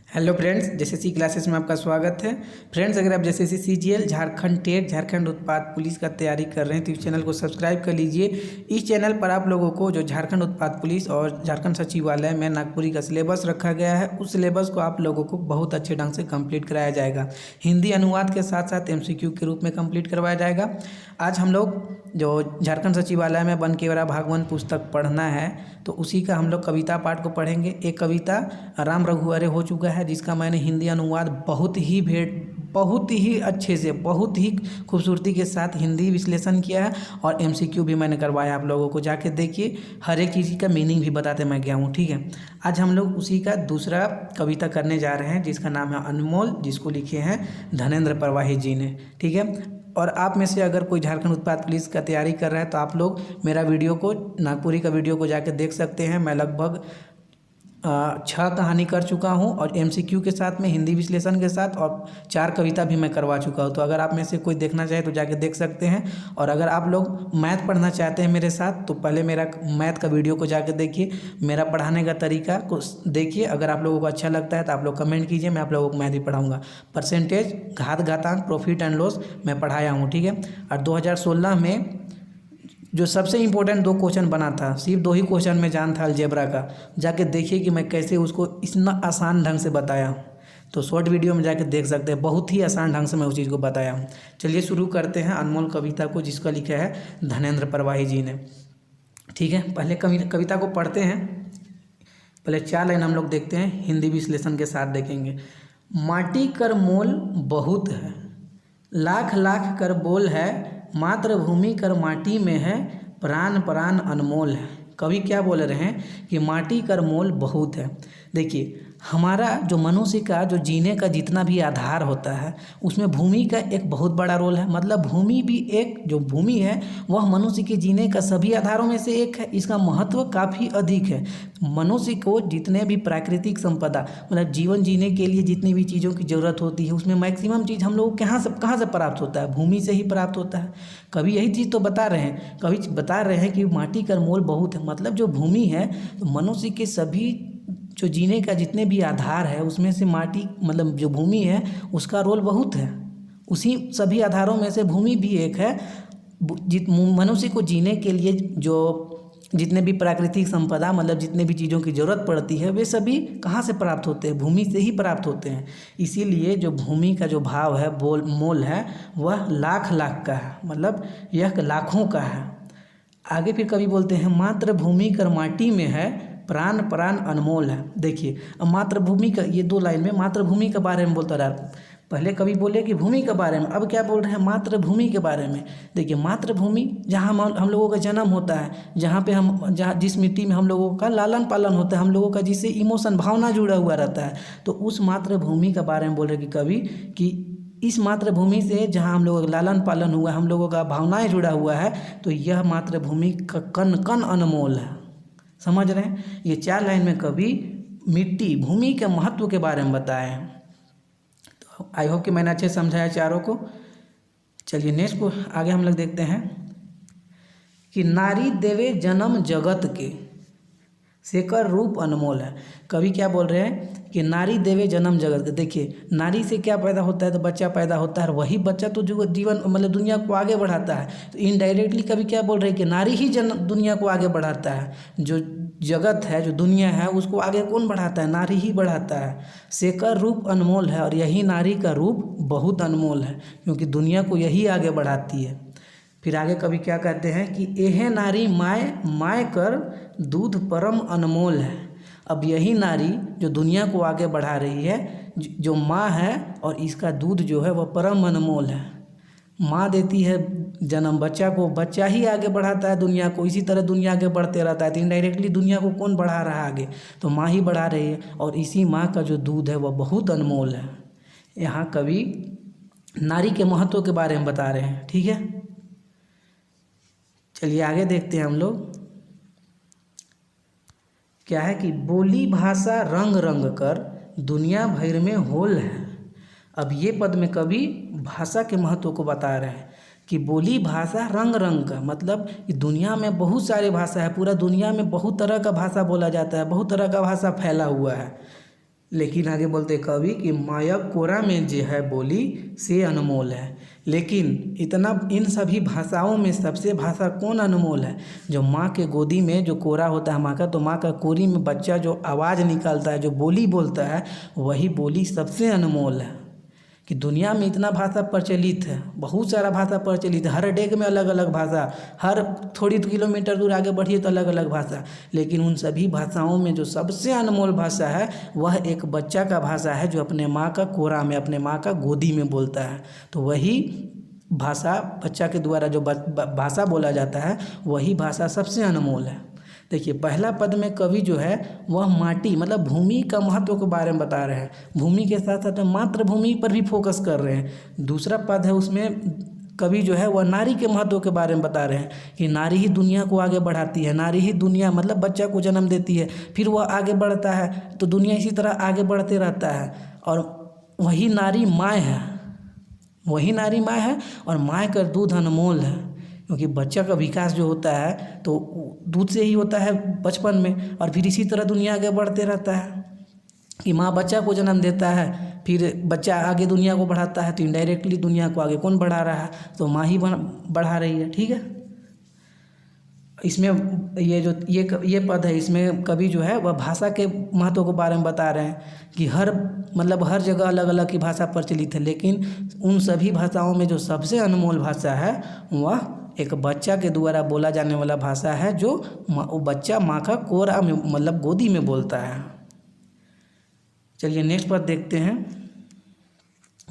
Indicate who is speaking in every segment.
Speaker 1: Hello friends, JSSC classes में आपका स्वागत है। फ्रेंड्स, अगर आप JSSC CGL, Jharkhand TET, Jharkhand उत्पाद पुलिस का तैयारी कर रहे हैं तो इस चैनल को सब्सक्राइब कर लीजिए। इस चैनल पर आप लोगों को जो झारखंड उत्पाद पुलिस और झारखंड सचिवालय में नागपुरी का सिलेबस रखा गया है, उस सिलेबस को आप लोगों को बहुत अच्छे ढंग से कंप्लीट कराया जाएगा। हिंदी अनुवाद के साथ साथ एमसीक्यू के रूप में कंप्लीट करवाया जाएगा। आज हम लोग जो झारखंड सचिवालय में बन के भाग 1 पुस्तक पढ़ना है, तो उसी का हम लोग कविता पाठ को पढ़ेंगे। एक कविता राम रघुवरे हो चुका है, जिसका मैंने हिंदी अनुवाद बहुत ही अच्छे से, बहुत ही खूबसूरती के साथ हिंदी विश्लेषण किया है और एमसीक्यू भी मैंने करवाया। आप लोगों को जाके देखिए, हर एक चीज़ का मीनिंग भी बताते मैं गया हूँ। ठीक है, आज हम लोग उसी का दूसरा कविता करने जा रहे हैं, जिसका नाम है अनमोल, जिसको लिखे हैं धनेंद्र परवाही जी ने। ठीक है, और आप में से अगर कोई झारखंड उत्पाद पुलिस का तैयारी कर रहा है तो आप लोग मेरा वीडियो को, नागपुरी का वीडियो को जाकर देख सकते हैं। मैं लगभग 6 कहानी कर चुका हूं और एमसीक्यू के साथ में, हिंदी विश्लेषण के साथ, और 4 कविता भी मैं करवा चुका हूं। तो अगर आप में से कोई देखना चाहे तो जाके देख सकते हैं। और अगर आप लोग मैथ पढ़ना चाहते हैं मेरे साथ, तो पहले मेरा मैथ का वीडियो को जाके देखिए, मेरा पढ़ाने का तरीका को देखिए। अगर आप लोगों को अच्छा लगता है तो आप लोग कमेंट कीजिए, मैं आप लोगों को मैथ भी पढ़ाऊँगा। परसेंटेज, घात घातांक, प्रॉफिट एंड लॉस मैं पढ़ाया हूँ। ठीक है, और 2016 में जो सबसे इम्पोर्टेंट 2 क्वेश्चन बना था, सिर्फ 2 ही क्वेश्चन में जान था अलजेब्रा का, जाके देखिए कि मैं कैसे उसको इतना आसान ढंग से बताया हूँ। तो शॉर्ट वीडियो में जाके देख सकते हैं, बहुत ही आसान ढंग से मैं उस चीज़ को बताया हूँ। चलिए शुरू करते हैं अनमोल कविता को, जिसका लिखा है धनेंद्र परवाही जी ने। ठीक है, पहले कविता को पढ़ते हैं। पहले 4 लाइन हम लोग देखते हैं, हिंदी विश्लेषण के साथ देखेंगे। माटी कर मोल बहुत है, लाख लाख कर बोल है, मातृभूमि कर माटी में है, प्राण प्राण अनमोल है। कवि क्या बोल रहे हैं कि माटी कर मोल बहुत है। देखिए, हमारा जो मनुष्य का जो जीने का जितना भी आधार होता है, उसमें भूमि का एक बहुत बड़ा रोल है। मतलब भूमि भी एक, जो भूमि है वह मनुष्य के जीने का सभी आधारों में से एक है। इसका महत्व काफ़ी अधिक है। मनुष्य को जितने भी प्राकृतिक संपदा, मतलब जीवन जीने के लिए जितनी भी चीज़ों की ज़रूरत होती है, उसमें मैक्सिमम चीज़ हम लोग कहाँ से प्राप्त होता है? भूमि से ही प्राप्त होता है। कभी यही चीज़ तो बता रहे हैं, कभी बता रहे हैं कि माटी का मोल बहुत है। मतलब जो भूमि है, तो मनुष्य के सभी जो जीने का जितने भी आधार है, उसमें से माटी, मतलब जो भूमि है, उसका रोल बहुत है। उसी सभी आधारों में से भूमि भी एक है। मनुष्य को जीने के लिए जो जितने भी प्राकृतिक संपदा, मतलब जितने भी चीज़ों की ज़रूरत पड़ती है, वे सभी कहाँ से प्राप्त होते हैं? भूमि से ही प्राप्त होते हैं। इसीलिए जो भूमि का जो भाव है, मोल है, वह लाख लाख का है। मतलब यह लाखों का है। आगे फिर कवि बोलते हैं, मातृभूमि कर माटी में है, प्राण प्राण अनमोल है। देखिए, अब मातृभूमि का, ये 2 लाइन में मातृभूमि के बारे में बोलता रहा। पहले कवि बोले कि भूमि के बारे में, अब क्या बोल रहे हैं? मातृभूमि के बारे में। देखिए, मातृभूमि जहाँ हम लोगों का जन्म होता है, जहाँ जिस मिट्टी में हम लोगों का लालन पालन होता है, हम लोगों का जिससे इमोशन, भावना जुड़ा हुआ रहता है, तो उस मातृभूमि के बारे में बोल रहे कि कवि कि इस मातृभूमि से जहाँ हम लोगों का लालन पालन हुआ, हम लोगों का भावनाएं जुड़ा हुआ है, तो यह मातृभूमि का कण कण अनमोल है। समझ रहे हैं? ये 4 लाइन में कवि मिट्टी, भूमि के महत्व के बारे में बताए हैं। तो आई होप कि मैंने अच्छे समझाया चारों को। चलिए नेक्स्ट को आगे हम लोग देखते हैं कि नारी देवे जन्म जगत के, सेकर रूप अनमोल है। कवि क्या बोल रहे हैं कि नारी देवे जन्म जगत के। देखिए, नारी से क्या पैदा होता है? तो बच्चा पैदा होता है, और वही बच्चा तो जो जीवन, मतलब दुनिया को आगे बढ़ाता है। तो इनडायरेक्टली कवि क्या बोल रहे हैं कि नारी ही दुनिया को आगे बढ़ाता है। जो जगत है, जो दुनिया है, उसको आगे कौन बढ़ाता है? नारी ही बढ़ाता है। सेकर रूप अनमोल है, और यही नारी का रूप बहुत अनमोल है, क्योंकि दुनिया को यही आगे बढ़ाती है। फिर आगे कवि क्या कहते हैं कि एहे नारी माय कर दूध परम अनमोल है। अब यही नारी जो दुनिया को आगे बढ़ा रही है, जो माँ है, और इसका दूध जो है वह परम अनमोल है। माँ देती है जन्म बच्चा को, बच्चा ही आगे बढ़ाता है दुनिया को। इसी तरह दुनिया आगे बढ़ते रहता है। तो इनडायरेक्टली दुनिया को कौन बढ़ा रहा है आगे? तो माँ ही बढ़ा रही है, और इसी माँ का जो दूध है वह बहुत अनमोल है। यहाँ कवि नारी के महत्व के बारे में बता रहे हैं। ठीक है, चलिए आगे देखते हैं हम लोग। क्या है कि बोली भाषा रंग रंग कर, दुनिया भर में होल है। अब ये पद में कवि भाषा के महत्व को बता रहे हैं कि बोली भाषा रंग रंग का, मतलब कि दुनिया में बहुत सारे भाषा है। पूरा दुनिया में बहुत तरह का भाषा बोला जाता है, बहुत तरह का भाषा फैला हुआ है। लेकिन आगे बोलते कवि कि माया कोरा में जो है बोली से अनमोल है। लेकिन इतना इन सभी भाषाओं में सबसे भाषा कौन अनमोल है? जो माँ के गोदी में जो कोरा होता है माँ का, तो माँ का कोरी में बच्चा जो आवाज़ निकालता है, जो बोली बोलता है, वही बोली सबसे अनमोल है। कि दुनिया में इतना भाषा प्रचलित है, बहुत सारा भाषा प्रचलित है, हर डेग में अलग अलग भाषा, हर थोड़ी किलोमीटर दूर आगे बढ़िए तो अलग अलग भाषा, लेकिन उन सभी भाषाओं में जो सबसे अनमोल भाषा है वह एक बच्चा का भाषा है, जो अपने माँ का कोरा में, अपने माँ का गोदी में बोलता है। तो वही भाषा बच्चा के द्वारा जो भाषा बोला जाता है, वही भाषा सबसे अनमोल है। देखिए पहला पद में कवि जो है वह माटी मतलब भूमि का महत्व के बारे में बता रहे हैं, भूमि के साथ साथ मातृभूमि पर भी फोकस कर रहे हैं। दूसरा पद है उसमें कवि जो है वह नारी के महत्व के बारे में बता रहे हैं कि नारी ही दुनिया को आगे बढ़ाती है, नारी ही दुनिया मतलब बच्चा को जन्म देती है, फिर वह आगे बढ़ता है तो दुनिया इसी तरह आगे बढ़ते रहता है। और वही नारी माँ है, वही नारी माँ है, और माँ का दूध अनमोल है, क्योंकि बच्चा का विकास जो होता है तो दूध से ही होता है बचपन में, और फिर इसी तरह दुनिया आगे बढ़ते रहता है कि माँ बच्चा को जन्म देता है, फिर बच्चा आगे दुनिया को बढ़ाता है, तो इनडायरेक्टली दुनिया को आगे कौन बढ़ा रहा है? तो माँ ही बढ़ा रही है। ठीक है, इसमें ये जो ये पद है, इसमें कवि जो है वह भाषा के महत्व के बारे में बता रहे हैं कि हर जगह अलग अलग की भाषा प्रचलित है, लेकिन उन सभी भाषाओं में जो सबसे अनमोल भाषा है वह एक बच्चा के द्वारा बोला जाने वाला भाषा है, जो वो बच्चा माँ का कोरा में मतलब गोदी में बोलता है। चलिए नेक्स्ट पद देखते हैं,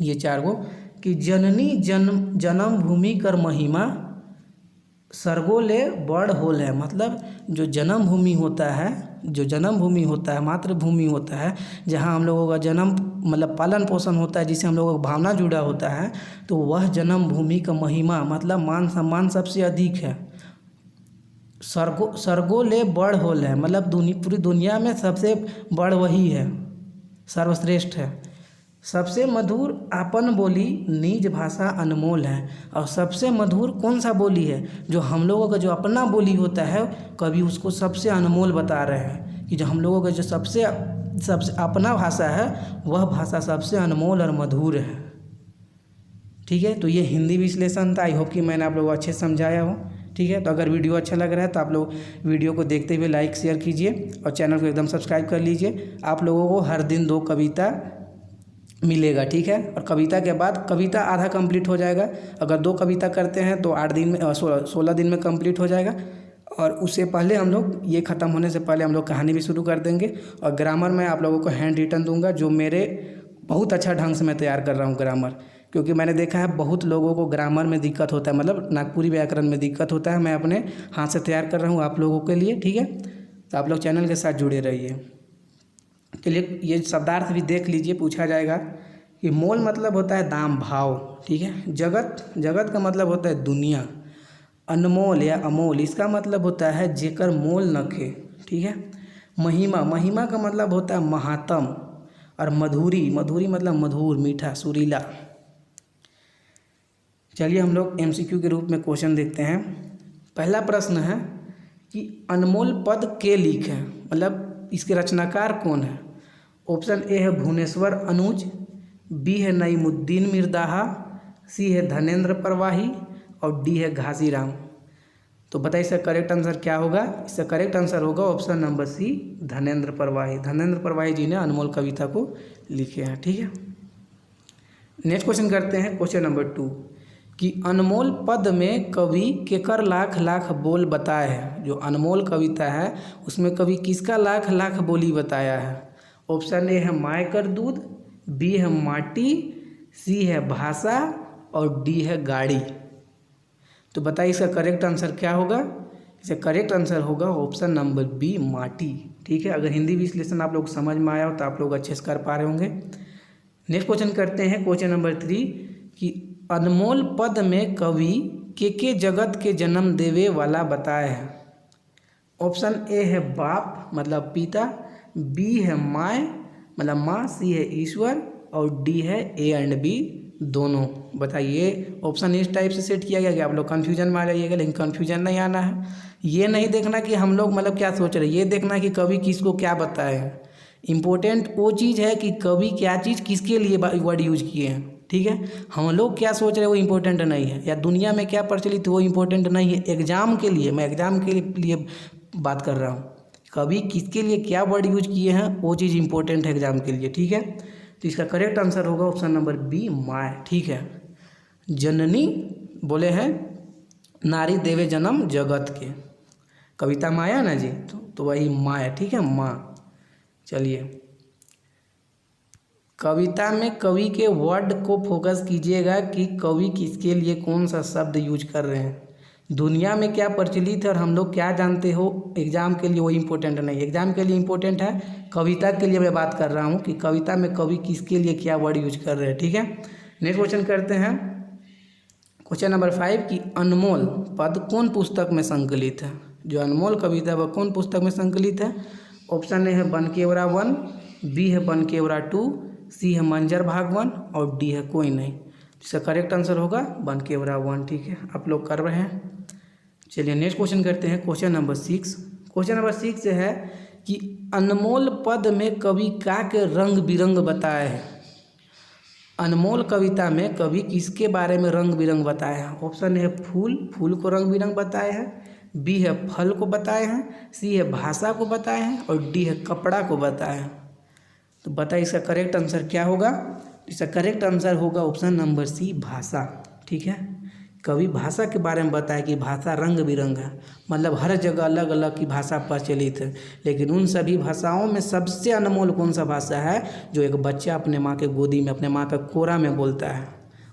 Speaker 1: ये 4 गो कि जननी जन्म भूमि कर महिमा सर्गो ले बड़ होल है। मतलब जो जन्म भूमि होता है, मातृभूमि होता है, जहाँ हम लोगों का जन्म मतलब पालन पोषण होता है, जिससे हम लोगों का भावना जुड़ा होता है, तो वह जन्म भूमि का महिमा मतलब मान सम्मान सबसे अधिक है। सर्गो ले बड़ होल है, मतलब पूरी दुनिया में सबसे बड़ वही है, सर्वश्रेष्ठ है। सबसे मधुर आपन बोली निज भाषा अनमोल है। और सबसे मधुर कौन सा बोली है? जो हम लोगों का जो अपना बोली होता है, कवि उसको सबसे अनमोल बता रहे हैं कि जो हम लोगों का जो सबसे अपना भाषा है, वह भाषा सबसे अनमोल और मधुर है। ठीक है, तो ये हिंदी विश्लेषण था। आई होप कि मैंने आप लोगों को अच्छे से समझाया हो। ठीक है, तो अगर वीडियो अच्छा लग रहा है तो आप लोग वीडियो को देखते हुए लाइक शेयर कीजिए और चैनल को एकदम सब्सक्राइब कर लीजिए। आप लोगों को हर दिन 2 कविता मिलेगा। ठीक है, और कविता के बाद कविता आधा कंप्लीट हो जाएगा। अगर 2 कविता करते हैं तो 8 दिन में 16 दिन में कंप्लीट हो जाएगा। और उससे पहले हम लोग ये ख़त्म होने से पहले हम लोग कहानी भी शुरू कर देंगे। और ग्रामर में आप लोगों को हैंड रिटन दूंगा, जो मेरे बहुत अच्छा ढंग से मैं तैयार कर रहा हूँ ग्रामर, क्योंकि मैंने देखा है बहुत लोगों को ग्रामर में दिक्कत होता है, मतलब नागपुरी व्याकरण में दिक्कत होता है। मैं अपने हाथ से तैयार कर रहा हूँ आप लोगों के लिए। ठीक है, तो आप लोग चैनल के साथ जुड़े रहिए। चलिए ये शब्दार्थ भी देख लीजिए, पूछा जाएगा कि मोल मतलब होता है दाम भाव। ठीक है, जगत का मतलब होता है दुनिया। अनमोल या अमोल इसका मतलब होता है जेकर मोल नखे। ठीक है, महिमा का मतलब होता है महात्म। और मधुरी मतलब मधुर, मीठा, सुरीला। चलिए हम लोग MCQ के रूप में क्वेश्चन देखते हैं। पहला प्रश्न है कि अनमोल पद के लिखे, मतलब इसके रचनाकार कौन है? ऑप्शन ए है भुवनेश्वर अनुज, बी है नईमुद्दीन मिर्दाहा, सी है धनेंद्र प्रवाही और डी है घासीराम। तो बताइए इसका करेक्ट आंसर क्या होगा? इसका करेक्ट आंसर होगा ऑप्शन नंबर सी, धनेंद्र प्रवाही। धनेंद्र प्रवाही जी ने अनमोल कविता को लिखे हैं। ठीक है, नेक्स्ट क्वेश्चन करते हैं, क्वेश्चन नंबर 2 कि अनमोल पद में कवि केकर लाख लाख बोल बताए हैं। जो अनमोल कविता है उसमें कवि किसका लाख लाख बोली बताया है? ऑप्शन ए है माय कर दूध, बी है माटी, सी है भाषा और डी है गाड़ी। तो बताइए इसका करेक्ट आंसर क्या होगा? इसका करेक्ट आंसर होगा ऑप्शन नंबर बी, माटी। ठीक है, अगर हिंदी विश्लेषण आप लोग समझ में आया हो तो आप लोग अच्छे से कर पा रहे होंगे। नेक्स्ट क्वेश्चन करते हैं, क्वेश्चन नंबर 3 कि अनमोल पद में कवि के जगत के जन्म देवे वाला बताए हैं। ऑप्शन ए है बाप मतलब पिता, बी है माय मतलब माँ, सी है ईश्वर और डी है ए एंड बी दोनों। बताइए ऑप्शन इस टाइप से सेट किया गया कि आप लोग कन्फ्यूजन में आ जाइएगा, लेकिन कन्फ्यूजन नहीं आना है। ये नहीं देखना कि हम लोग मतलब क्या सोच रहे हैं, ये देखना कि कवि किसको क्या बताए हैं। इम्पोर्टेंट वो चीज़ है कि कवि क्या चीज़ किसके लिए वर्ड यूज किए हैं, ठीक है। हम लोग क्या सोच रहे हैं वो इम्पोर्टेंट नहीं है, या दुनिया में क्या प्रचलित वो इम्पोर्टेंट नहीं है। एग्जाम के लिए, मैं एग्जाम के लिए बात कर रहा हूँ। कवि किसके लिए क्या वर्ड यूज किए हैं वो चीज़ इम्पोर्टेंट है एग्जाम के लिए, ठीक है। तो इसका करेक्ट आंसर होगा ऑप्शन नंबर बी, माय, ठीक है। जननी बोले हैं नारी देवे जन्म जगत के, कविता में आया ना जी, तो वही माँ है, ठीक है, माँ। चलिए, कविता में कवि के वर्ड को फोकस कीजिएगा कि कवि किसके लिए कौन सा शब्द यूज कर रहे हैं। दुनिया में क्या प्रचलित है और हम लोग क्या जानते हो, एग्जाम के लिए वो इम्पोर्टेंट नहीं। एग्जाम के लिए इम्पोर्टेंट है, कविता के लिए मैं बात कर रहा हूँ कि कविता में कवि किसके लिए क्या वर्ड यूज कर रहे हैं, ठीक है। नेक्स्ट क्वेश्चन करते हैं, क्वेश्चन नंबर 5 कि अनमोल पद कौन पुस्तक में संकलित है। जो अनमोल कविता है वह कौन पुस्तक में संकलित है। ऑप्शन ए है बनकेवरा 1, बी है बनकेवरा 2, सी है मंजर भाग 1 और डी है कोई नहीं। इसका करेक्ट आंसर होगा बनकेवरा 1, ठीक है। आप लोग कर रहे हैं। चलिए नेक्स्ट क्वेश्चन करते हैं, क्वेश्चन नंबर 6। क्वेश्चन नंबर 6 है कि अनमोल पद में कवि का के रंग बिरंग बताए हैं। अनमोल कविता में कवि किसके बारे में रंग बिरंग बताए हैं। ऑप्शन है फूल को रंग बिरंग बताए हैं, बी है फल को बताए हैं, सी है भाषा को बताए हैं और डी है कपड़ा को बताए हैं। तो बताइए इसका करेक्ट आंसर क्या होगा। इसका करेक्ट आंसर होगा ऑप्शन नंबर सी, भाषा, ठीक है। कवि भाषा के बारे में बताया कि भाषा रंग बिरंग है, मतलब हर जगह अलग अलग की भाषा प्रचलित है, लेकिन उन सभी भाषाओं में सबसे अनमोल कौन सा भाषा है जो एक बच्चा अपने माँ के गोदी में, अपने माँ का कोरा में बोलता है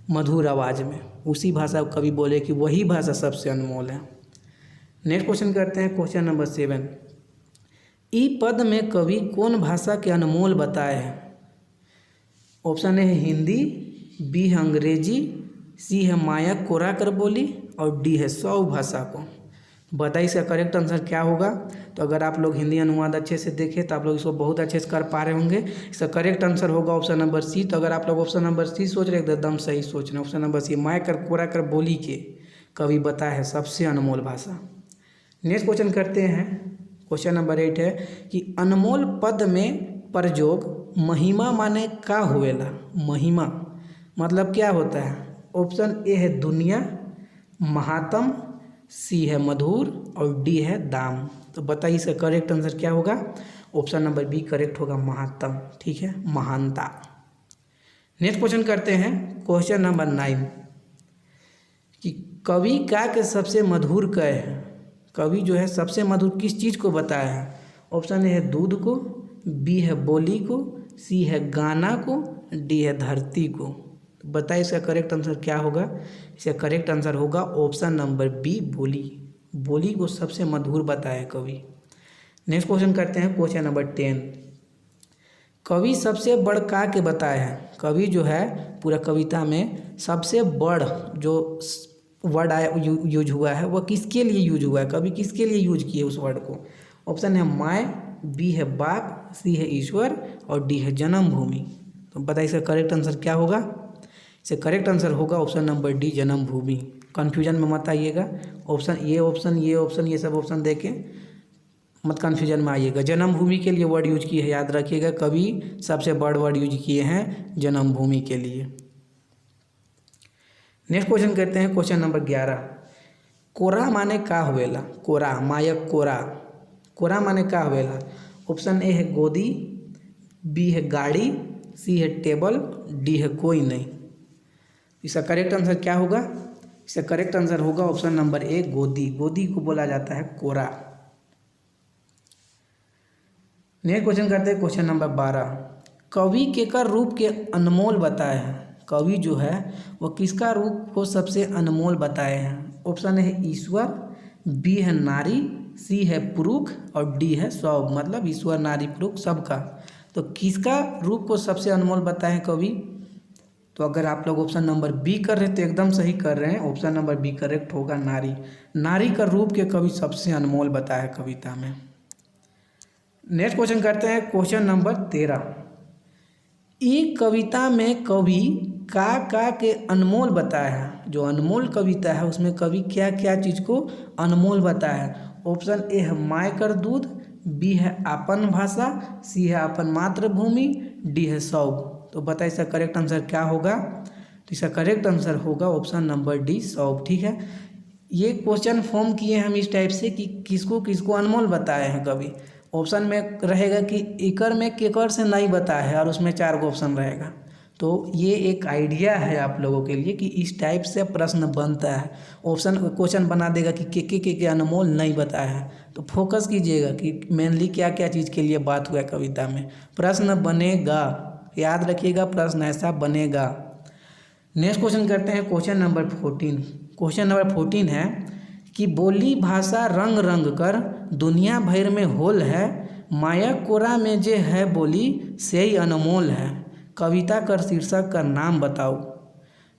Speaker 1: मधुर आवाज़ में, उसी भाषा को कवि बोले कि वही भाषा सबसे अनमोल है। नेक्स्ट क्वेश्चन करते हैं, क्वेश्चन नंबर 7। ई पद में कवि कौन भाषा के अनमोल बताए हैं। ऑप्शन ए है हिंदी, बी है अंग्रेजी, सी है माया कोराकर बोली और डी है सौ भाषा को। बताइए इसका करेक्ट आंसर क्या होगा। तो अगर आप लोग हिंदी अनुवाद अच्छे से देखें तो आप लोग इसको बहुत अच्छे से कर पा रहे होंगे। इसका करेक्ट आंसर होगा ऑप्शन नंबर सी। तो अगर आप लोग ऑप्शन नंबर सी सोच रहे हैं तो एकदम सही सोच रहे हैं। ऑप्शन नंबर सी, माया कर कोराकर बोली के कवि बताया है सबसे अनमोल भाषा। नेक्स्ट क्वेश्चन करते हैं, क्वेश्चन नंबर 8 है कि अनमोल पद में प्रयोग महिमा माने का होवेला। महिमा मतलब क्या होता है। ऑप्शन ए है दुनिया, महात्म, सी है मधुर और डी है दाम। तो बताइए इसका करेक्ट आंसर क्या होगा। ऑप्शन नंबर बी करेक्ट होगा, महात्म, ठीक है, महानता। नेक्स्ट क्वेश्चन करते हैं, क्वेश्चन नंबर 9 कि कवि का के सबसे मधुर कह है। कवि जो है सबसे मधुर किस चीज़ को बताया है। ऑप्शन ए है दूध को, बी है बोली को, सी है गाना को, डी है धरती को। तो बताइए इसका करेक्ट आंसर क्या होगा। इसका करेक्ट आंसर होगा ऑप्शन नंबर बी, बोली। बोली को सबसे मधुर बताया कवि। नेक्स्ट क्वेश्चन करते हैं, क्वेश्चन नंबर 10। कवि सबसे बड़ का के बताया है। कवि जो है पूरा कविता में सबसे बड़ जो वर्ड आया यूज हुआ है वह किसके लिए यूज हुआ है, कवि किसके लिए यूज किए उस वर्ड को। ऑप्शन है माय, बी है बाप, सी है ईश्वर और डी है जन्मभूमि। तो बताइए इसका करेक्ट आंसर क्या होगा। इसका करेक्ट आंसर होगा ऑप्शन नंबर डी, जन्मभूमि। कन्फ्यूजन में मत आइएगा। ऑप्शन ये सब ऑप्शन देके मत कन्फ्यूजन में आइएगा। जन्मभूमि के लिए वर्ड यूज किए हैं, याद रखिएगा। कवि सबसे बड़ वर्ड यूज किए हैं जन्मभूमि के लिए। नेक्स्ट क्वेश्चन करते हैं, क्वेश्चन नंबर 11। कोरा माने का होवेला। कोरा मायक कोरा, कोरा माने का होवेला। ऑप्शन ए है गोदी, बी है गाड़ी, सी है टेबल, डी है कोई नहीं। इसका करेक्ट आंसर क्या होगा। इसका करेक्ट आंसर होगा ऑप्शन नंबर ए, गोदी। गोदी को बोला जाता है कोरा। नेक्स्ट क्वेश्चन करते हैं, क्वेश्चन नंबर 12। कवि केकर रूप के अनमोल बताए हैं। कवि जो है वह किसका रूप को सबसे अनमोल बताए हैं। ऑप्शन है ईश्वर, बी है नारी, सी है पुरुष और डी है सब, मतलब ईश्वर नारी पुरुष सबका। तो किसका रूप को सबसे अनमोल बताए हैं कवि। तो अगर आप लोग ऑप्शन नंबर बी कर रहे हैं तो एकदम सही कर रहे हैं। ऑप्शन नंबर बी करेक्ट होगा, नारी। नारी का रूप के कवि सबसे अनमोल बताया कविता में। नेक्स्ट क्वेश्चन करते हैं, क्वेश्चन नंबर 13। ई कविता में कवि का के अनमोल बताया है। जो अनमोल कविता है उसमें कवि क्या क्या चीज़ को अनमोल बताया है। ऑप्शन ए है माय कर दूध, बी है आपन भाषा, सी है आपन मातृभूमि, डी है सौग। तो बताइए इसका करेक्ट आंसर क्या होगा। तो इसका करेक्ट आंसर होगा ऑप्शन नंबर डी सौग। ठीक है, ये क्वेश्चन फॉर्म किए हम इस टाइप से कि किसको किसको अनमोल बताए हैं। कभी ऑप्शन में रहेगा कि एकड़ में केकर से नहीं बताया है और उसमें 4 गो ऑप्शन रहेगा। तो ये एक आइडिया है आप लोगों के लिए कि इस टाइप से प्रश्न बनता है। ऑप्शन क्वेश्चन बना देगा कि के अनमोल नहीं बताया है। तो फोकस कीजिएगा कि मेनली क्या क्या चीज़ के लिए बात हुआ है कविता में। प्रश्न बनेगा, याद रखिएगा, प्रश्न ऐसा बनेगा। नेक्स्ट क्वेश्चन करते हैं क्वेश्चन नंबर 14। क्वेश्चन नंबर 14 है कि बोली भाषा रंग रंग कर दुनिया भर में होल है, माया कोरा में जे है बोली से ही अनमोल है, कविता कर शीर्षक का नाम बताओ।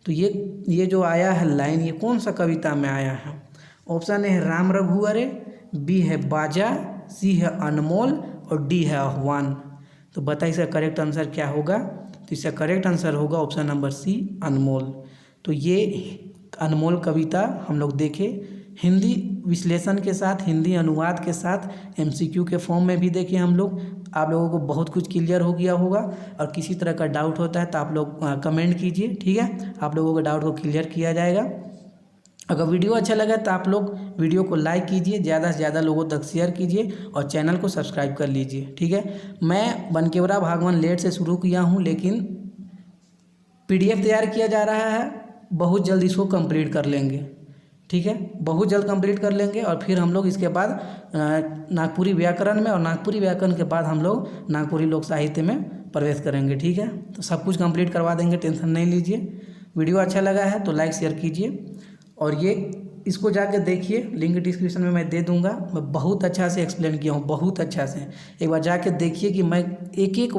Speaker 1: तो ये जो आया है लाइन, ये कौन सा कविता में आया है। ऑप्शन ए है राम रघुवरे, बी है बाजा, सी है अनमोल और डी है आह्वान। तो बताइए इसका करेक्ट आंसर क्या होगा। तो इसका करेक्ट आंसर होगा ऑप्शन नंबर सी अनमोल। तो ये अनमोल कविता हम लोग देखे हिंदी विश्लेषण के साथ, हिंदी अनुवाद के साथ, एमसीक्यू के फॉर्म में भी देखे हम लोग। आप लोगों को बहुत कुछ क्लियर हो गया होगा और किसी तरह का डाउट होता है तो आप लोग कमेंट कीजिए। ठीक है, आप लोगों के डाउट को क्लियर किया जाएगा। अगर वीडियो अच्छा लगा तो आप लोग वीडियो को लाइक कीजिए, ज़्यादा से ज़्यादा लोगों तक शेयर कीजिए और चैनल को सब्सक्राइब कर लीजिए। ठीक है, मैं बनकेवरा भागवन लेट से शुरू किया हूँ, लेकिन पीडीएफ तैयार किया जा रहा है, बहुत जल्द इसको कंप्लीट कर लेंगे। ठीक है, बहुत जल्द कंप्लीट कर लेंगे और फिर हम लोग इसके बाद नागपुरी व्याकरण में और नागपुरी व्याकरण के बाद हम लोग नागपुरी लोक साहित्य में प्रवेश करेंगे। ठीक है, तो सब कुछ कंप्लीट करवा देंगे, टेंशन नहीं लीजिए। वीडियो अच्छा लगा है तो लाइक शेयर कीजिए और ये इसको जाके देखिए, लिंक डिस्क्रिप्शन में मैं दे दूंगा। मैं बहुत अच्छा से एक्सप्लेन किया हूँ, बहुत अच्छा से। एक बार जाके देखिए कि मैं एक एक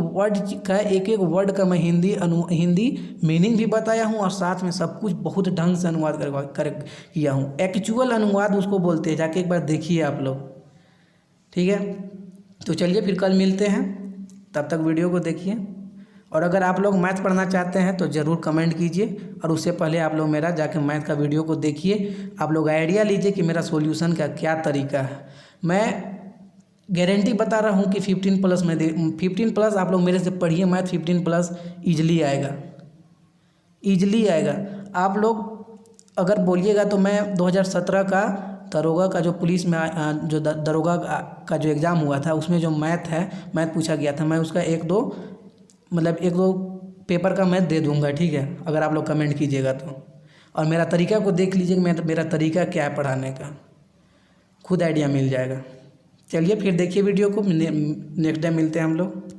Speaker 1: वर्ड का मैं हिंदी मीनिंग भी बताया हूँ और साथ में सब कुछ बहुत ढंग से अनुवाद कर किया हूँ। एक्चुअल अनुवाद उसको बोलते हैं, जाके एक बार देखिए आप लोग। ठीक है, तो चलिए फिर कल मिलते हैं, तब तक वीडियो को देखिए। और अगर आप लोग मैथ पढ़ना चाहते हैं तो ज़रूर कमेंट कीजिए और उससे पहले आप लोग मेरा जाके मैथ का वीडियो को देखिए। आप लोग आइडिया लीजिए कि मेरा सॉल्यूशन का क्या तरीका है। मैं गारंटी बता रहा हूँ कि 15+ में 15+ आप लोग मेरे से पढ़िए मैथ, 15+ ईजिली आएगा, ईजिली आएगा। आप लोग अगर बोलिएगा तो मैं 2017 का दरोगा का जो पुलिस में जो दरोगा का जो एग्ज़ाम हुआ था उसमें जो मैथ पूछा गया था, मैं उसका एक दो पेपर का मैं दे दूंगा। ठीक है, अगर आप लोग कमेंट कीजिएगा तो। और मेरा तरीका को देख लीजिए कि मेरा तरीका क्या है पढ़ाने का, खुद आइडिया मिल जाएगा। चलिए फिर देखिए वीडियो को, नेक्स्ट टाइम मिलते हैं हम लोग।